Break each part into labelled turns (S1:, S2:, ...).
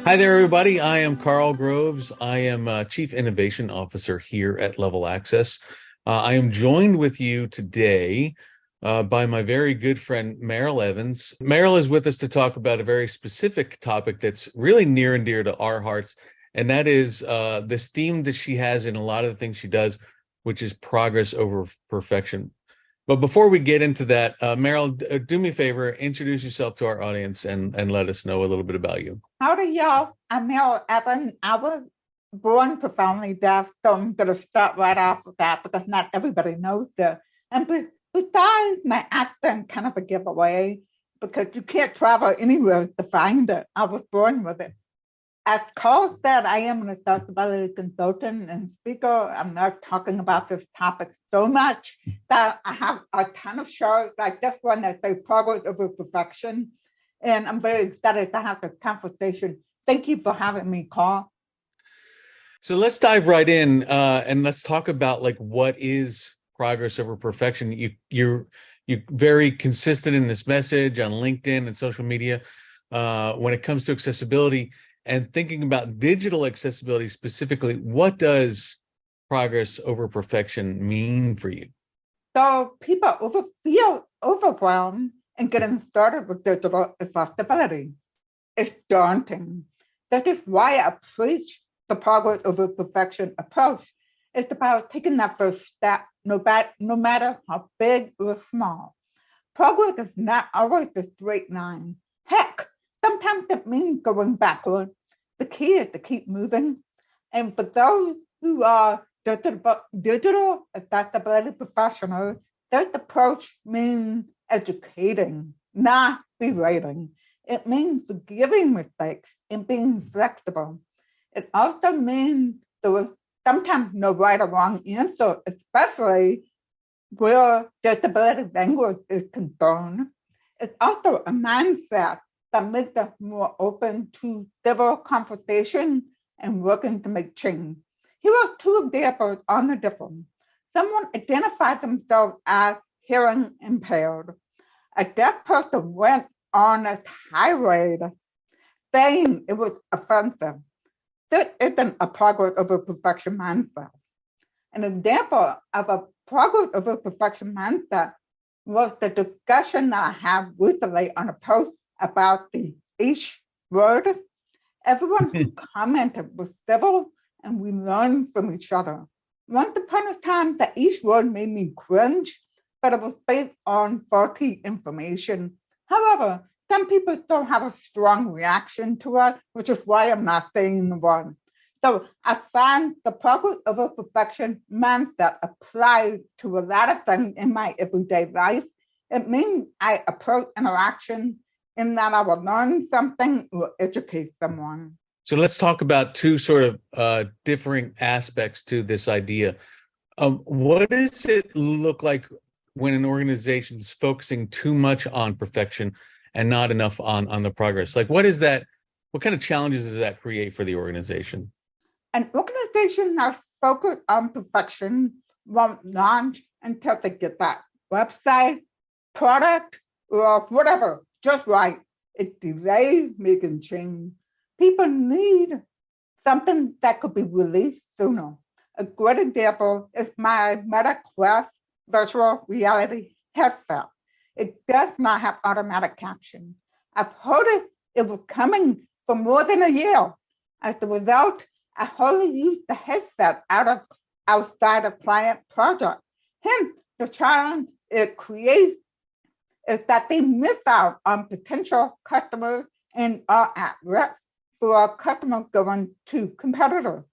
S1: Hi there, everybody. I am Karl Groves. I am Chief Innovation Officer here at Level Access. I am joined with you today by my very good friend, Meryl Evans. Meryl is with us to talk about a very specific topic that's really near and dear to our hearts, and that is this theme that she has in a lot of the things she does, which is progress over perfection. But before we get into that, Meryl, do me a favor, introduce yourself to our audience and let us know a little bit about you.
S2: Howdy, y'all. I'm Meryl Evans. I was born profoundly deaf, so I'm going to start right off with that because not everybody knows that. And besides, my accent kind of a giveaway because you can't travel anywhere to find it. I was born with it. As Karl said, I am an accessibility consultant and speaker. I'm not talking about this topic so much that I have a ton of shows like this one that say progress over perfection. And I'm very excited to have this conversation. Thank you for having me, Karl.
S1: So let's dive right in and let's talk about like what is progress over perfection. You're very consistent in this message on LinkedIn and social media when it comes to accessibility and thinking about digital accessibility specifically. What does progress over perfection mean for you?
S2: So people feel overwhelmed and getting started with digital accessibility. It's daunting. That is why I preach the progress over perfection approach. It's about taking that first step, no matter how big or small. Progress is not always a straight line. Heck, sometimes it means going backward. The key is to keep moving. And for those who are digital accessibility professionals, this approach means educating, not berating. It means forgiving mistakes and being flexible. It also means there was sometimes no right or wrong answer, especially where disability language is concerned. It's also a mindset that makes us more open to civil conversation and working to make change. Here are two examples on the difference. Someone identified themselves as hearing impaired. A deaf person went on a tirade saying it was offensive. This isn't a progress over perfection mindset. An example of a progress over perfection mindset was the discussion that I had recently on a post about the H word. Everyone who commented was civil and we learned from each other. Once upon a time, the H word made me cringe, but it was based on faulty information. However, some people still have a strong reaction to it, which is why I'm not saying the word. So I find the progress over perfection mindset applies to a lot of things in my everyday life. It means I approach interaction in that I will learn something or educate someone.
S1: So let's talk about two sort of differing aspects to this idea. What does it look like when an organization is focusing too much on perfection and not enough on the progress? Like, what is that? What kind of challenges does that create for the organization?
S2: An organization that's focused on perfection won't launch until they get that website, product, or whatever just right. It delays making change. People need something that could be released sooner. A great example is my Meta Quest virtual reality headset. It does not have automatic caption. I've heard it was coming for more than a year. As a result, I wholly use the headset outside of client project. Hence, the challenge it creates is that they miss out on potential customers and are at risk for a customer going to competitors.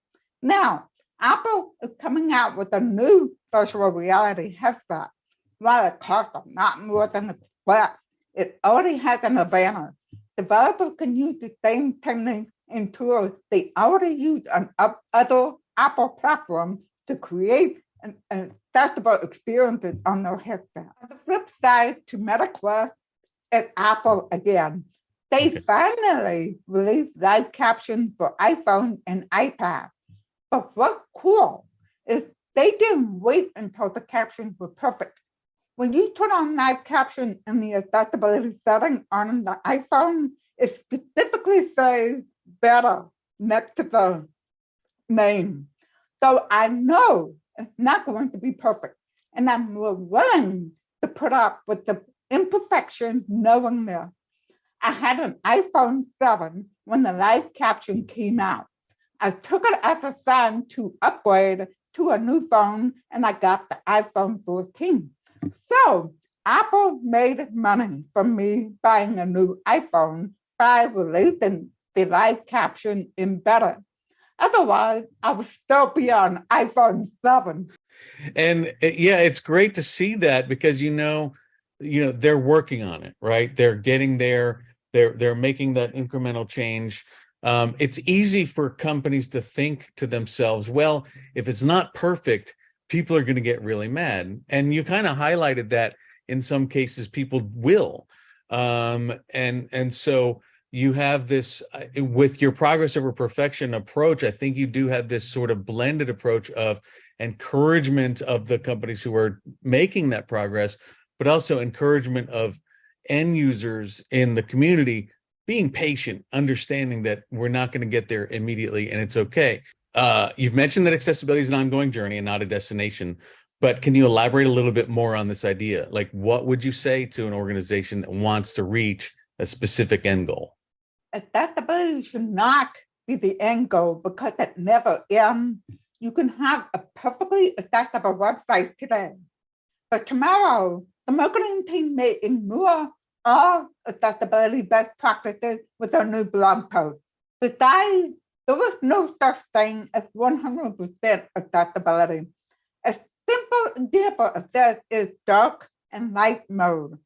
S2: Now, Apple is coming out with a new virtual reality headset. While it costs a lot more than the Quest, it already has an advantage. Developers can use the same techniques and tools they already use on other Apple platforms to create an accessible experiences on their headset. On the flip side to Meta Quest is Apple again. They finally released live captions for iPhone and iPad. But what's cool is they didn't wait until the captions were perfect. When you turn on live caption in the accessibility setting on the iPhone, it specifically says better next to the name. So I know it's not going to be perfect. And I'm more willing to put up with the imperfection knowing that. I had an iPhone 7 when the live caption came out. I took it as a sign to upgrade to a new phone, and I got the iPhone 14. So Apple made money from me buying a new iPhone by releasing the live caption embedded. Otherwise, I would still be on iPhone 7.
S1: And yeah, it's great to see that because they're working on it, right? They're getting there. They're making that incremental change. It's easy for companies to think to themselves, well, if it's not perfect, people are going to get really mad. And you kind of highlighted that in some cases people will. And so you have this with your progress over perfection approach. I think you do have this sort of blended approach of encouragement of the companies who are making that progress, but also encouragement of end users in the community being patient, understanding that we're not going to get there immediately and it's okay. You've mentioned that accessibility is an ongoing journey and not a destination, but can you elaborate a little bit more on this idea? Like, what would you say to an organization that wants to reach a specific end goal?
S2: Accessibility should not be the end goal because it never ends. You can have a perfectly accessible website today, but tomorrow the marketing team may ignore all accessibility best practices with their new blog post. Besides, there is no such thing as 100% accessibility. A simple example of this is dark and light mode.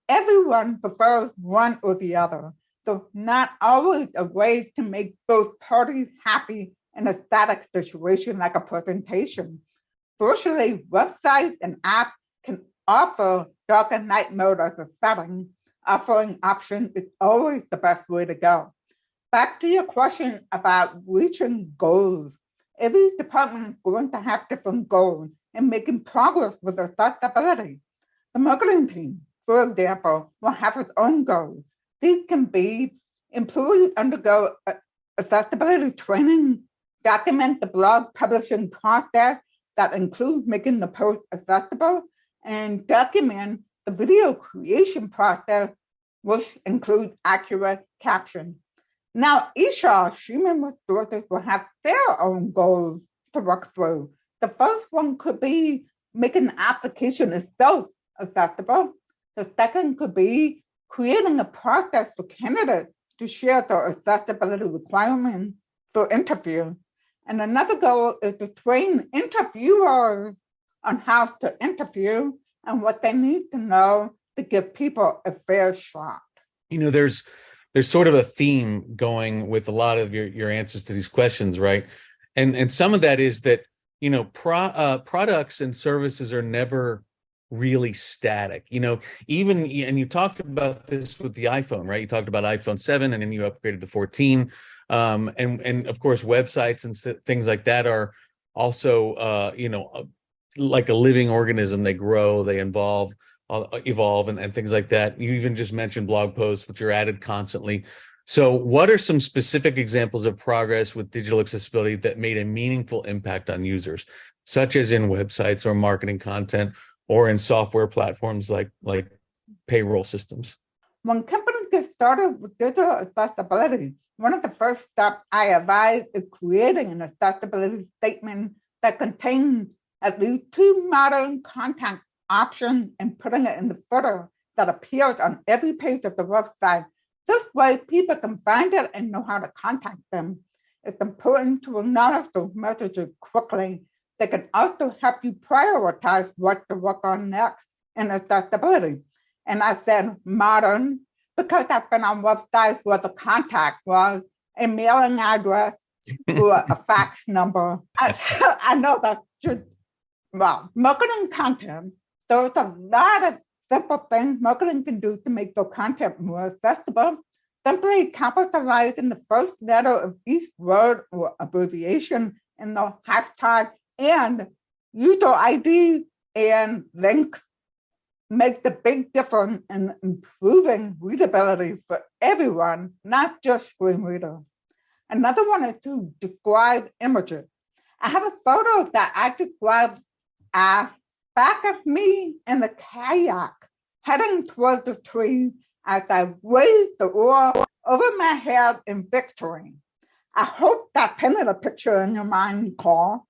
S2: Everyone prefers one or the other, so not always a way to make both parties happy in a static situation like a presentation. Virtually, websites and apps can offer dark and light mode as a setting. Offering options is always the best way to go. Back to your question about reaching goals. Every department is going to have different goals in making progress with accessibility. The marketing team, for example, will have its own goals. These can be employees undergo accessibility training, document the blog publishing process that includes making the post accessible, and document the video creation process, which includes accurate caption. Now, each human resources will have their own goals to work through. The first one could be making the application itself accessible. The second could be creating a process for candidates to share their accessibility requirements for interview. And another goal is to train interviewers on how to interview and what they need to know to give people a fair shot.
S1: There's sort of a theme going with a lot of your answers to these questions, right? And some of that is that products and services are never really static. Even, and you talked about this with the iPhone, right? You talked about iPhone 7 and then you upgraded to 14. And of course, websites and things like that are also, like a living organism. They grow, they evolve, and things like that. You even just mentioned blog posts, which are added constantly. So what are some specific examples of progress with digital accessibility that made a meaningful impact on users, such as in websites or marketing content or in software platforms like payroll systems?
S2: When companies get started with digital accessibility, one of the first steps I advise is creating an accessibility statement that contains at least 2 modern contact options and putting it in the footer that appears on every page of the website. This way, people can find it and know how to contact them. It's important to acknowledge those messages quickly. They can also help you prioritize what to work on next in accessibility. And I said modern because I've been on websites where the contact was a mailing address or a fax number. I know that's just, marketing content. There's a lot of simple things marketing can do to make their content more accessible. Simply capitalizing the first letter of each word or abbreviation in the hashtag and user ID and links makes a big difference in improving readability for everyone, not just screen readers. Another one is to describe images. I have a photo that I described as back of me in the kayak heading towards the tree as I raised the oar over my head in victory. I hope that painted a picture in your mind, Karl.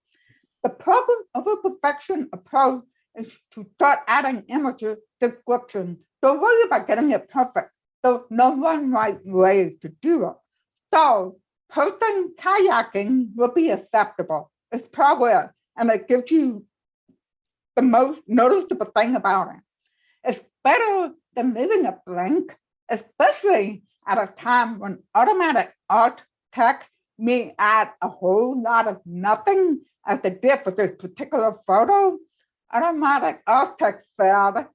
S2: The progress over perfection approach is to start adding images, description. Don't worry about getting it perfect. There's no one right way to do it. So, posting kayaking will be acceptable. It's progress, and it gives you the most noticeable thing about it. It's better than leaving it blank, especially at a time when automatic art text may add a whole lot of nothing as they did for this particular photo. Automatic art text said,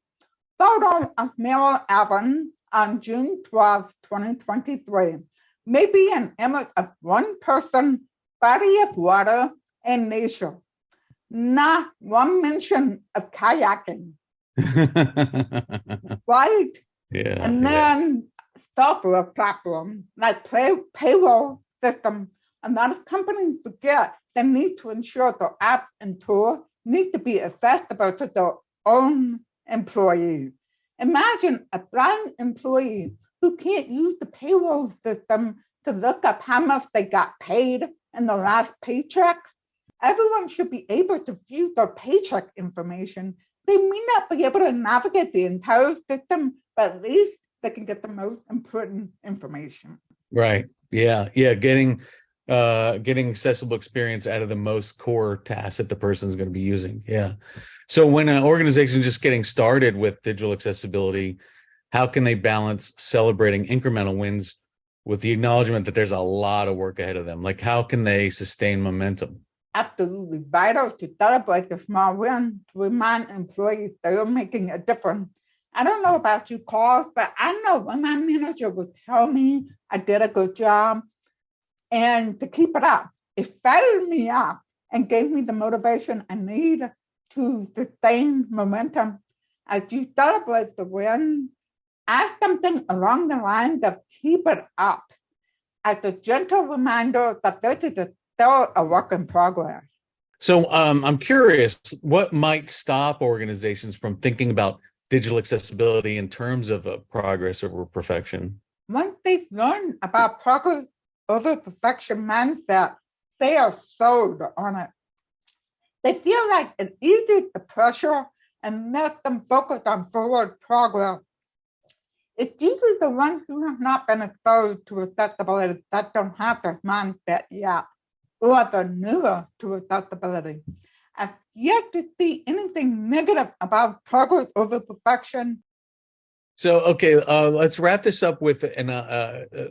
S2: photo of Meryl Evans on June 12, 2023. Maybe an image of one person, body of water, and nature. Not one mention of kayaking. Right?
S1: Yeah.
S2: And then software platform like payroll system, a lot of companies forget they need to ensure their app and tool need to be accessible to their own employees. Imagine a blind employee who can't use the payroll system to look up how much they got paid in the last paycheck. Everyone should be able to view their paycheck information. They may not be able to navigate the entire system, but at least they can get the most important information.
S1: Right. Yeah. Yeah. Getting accessible experience out of the most core tasks that the person's going to be using. Yeah. So when an organization is just getting started with digital accessibility, how can they balance celebrating incremental wins with the acknowledgement that there's a lot of work ahead of them? Like, how can they sustain momentum?
S2: Absolutely vital to celebrate the small wins, to remind employees they are making a difference. I don't know about you, Karl, but I know when my manager would tell me I did a good job, and to keep it up, it fired me up and gave me the motivation I need to sustain momentum. As you celebrate the win, ask something along the lines of keep it up as a gentle reminder that this is still a work in progress.
S1: So I'm curious, what might stop organizations from thinking about digital accessibility in terms of progress over perfection?
S2: Once they've learned about progress over perfection mindset, they are sold on it. They feel like it eases the pressure and lets them focus on forward progress. It's usually the ones who have not been exposed to accessibility that don't have this mindset yet, or the newer to accessibility. I've yet to see anything negative about progress over perfection.
S1: So, okay, let's wrap this up with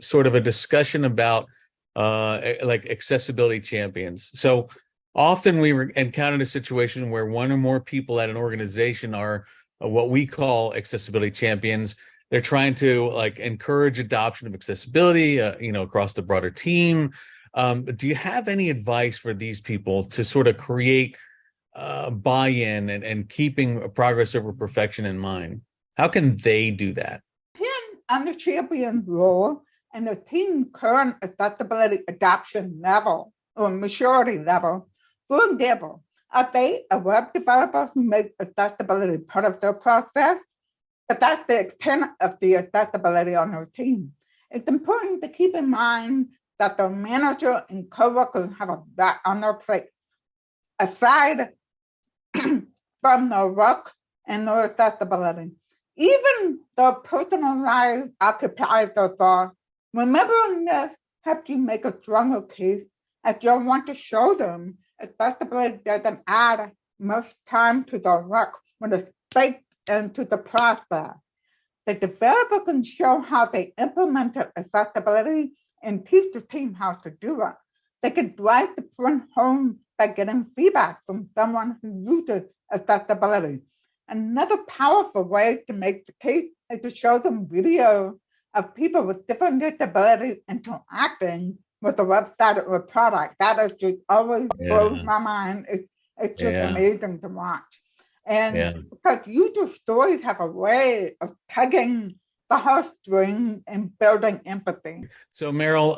S1: sort of a discussion about like accessibility champions. So often we encounter a situation where one or more people at an organization are what we call accessibility champions. They're trying to like encourage adoption of accessibility, across the broader team. Do you have any advice for these people to sort of create buy-in and keeping progress over perfection in mind? How can they do that?
S2: Depend on the champion's role and the team's current accessibility adoption level or maturity level. For example, are they a web developer who makes accessibility part of their process? But that's the extent of the accessibility on their team. It's important to keep in mind that the manager and coworkers have a lot on their plate. Aside from their work and their accessibility, even their personal lives occupy their thoughts. Remembering this helps you make a stronger case as you'll want to show them accessibility doesn't add much time to their work when it's baked into the process. The developer can show how they implemented accessibility and teach the team how to do it. They can drive the point home by getting feedback from someone who uses accessibility. Another powerful way to make the case is to show them video of people with different disabilities interacting with the website or product. That is just always blows my mind. It's just amazing to watch. And because user stories have a way of tugging the heartstring in building empathy.
S1: So, Meryl,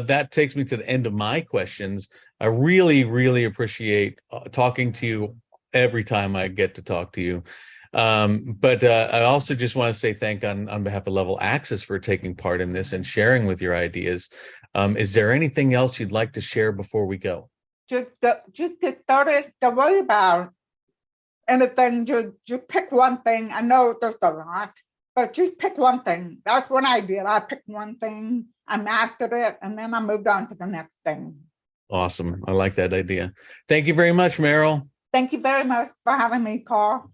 S1: that takes me to the end of my questions. I really, really appreciate talking to you every time I get to talk to you. But I also just want to say on behalf of Level Access for taking part in this and sharing with your ideas. Is there anything else you'd like to share before we go?
S2: Just get started to worry about anything. Just pick one thing. I know there's a lot, but just pick one thing. That's what I did. I picked one thing, I mastered it, and then I moved on to the next thing.
S1: Awesome. I like that idea. Thank you very much, Meryl.
S2: Thank you very much for having me, Karl.